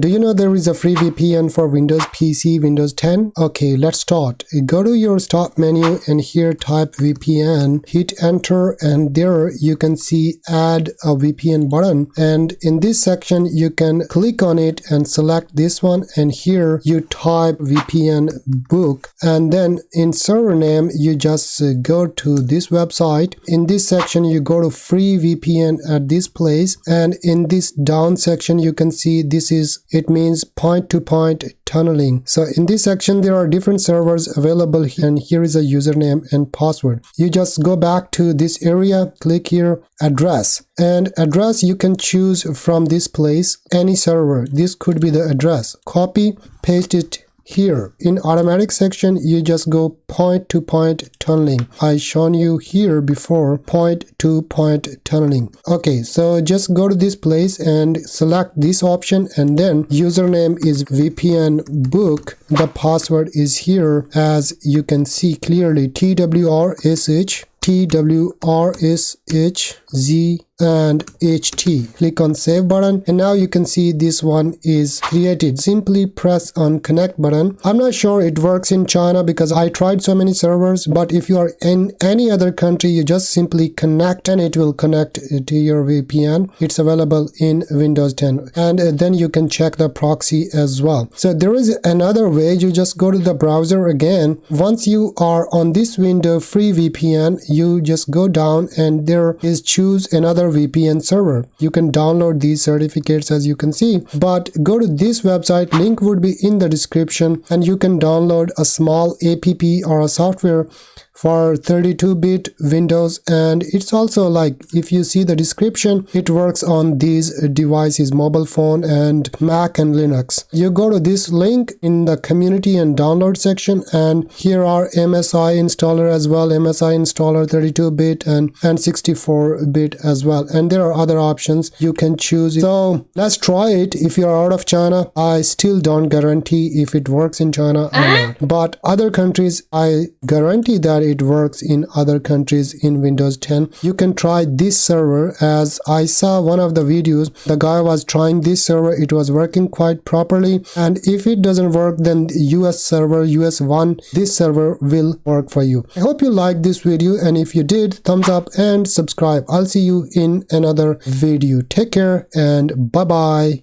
Do you know there is a free VPN for Windows PC, Windows 10? Okay, let's start. Go to your start menu and here type VPN, hit enter, and there you can see add a VPN button, and in this section you can click on it and select this one, and here you type VPN book, and then in server name you just go to this website. In this section you go to free VPN at this place, and in this down section you can see this is, it means point-to-point tunneling. So in this section there are different servers available, and here is a username and password. You just go back to this area, click here, address, and address you can choose from this place any server. This could be the address. Copy, paste it here. In automatic section you just go point-to-point tunneling. I shown you here before point-to-point tunneling. Okay, so just go to this place and select this option, and then username is VPN book. The password is here as you can see clearly, 𝒕𝒉𝒂𝒂𝒆, 𝒕𝒉𝒂𝒂𝒂𝒔 and HT. Click on save button, and now you can see this one is created. Simply press on connect button. I'm not sure it works in China because I tried so many servers, but if you are in any other country you just simply connect and it will connect to your VPN. It's available in Windows 10, and then you can check the proxy as well. So there is another way. You just go to the browser again. Once you are on this window free VPN, you just go down and there is choose another VPN server. You can download these certificates as you can see, but go to this website, link would be in the description, and you can download a small app or a software for 32-bit Windows, and it's also like, if you see the description, it works on these devices, mobile phone and Mac and Linux. You go to this link in the community and download section, and here are MSI installer as well, MSI installer 32-bit and 64-bit as well, and there are other options you can choose. So let's try it. If you are out of China, I still don't guarantee if it works in China or not, but other countries I guarantee that it works in other countries in Windows 10. You can try this server, as I saw one of the videos, the guy was trying this server, it was working quite properly, and if it doesn't work then US server, US1, this server will work for you. I hope you liked this video, and if you did, thumbs up and subscribe. I'll see you in another video. Take care and bye bye.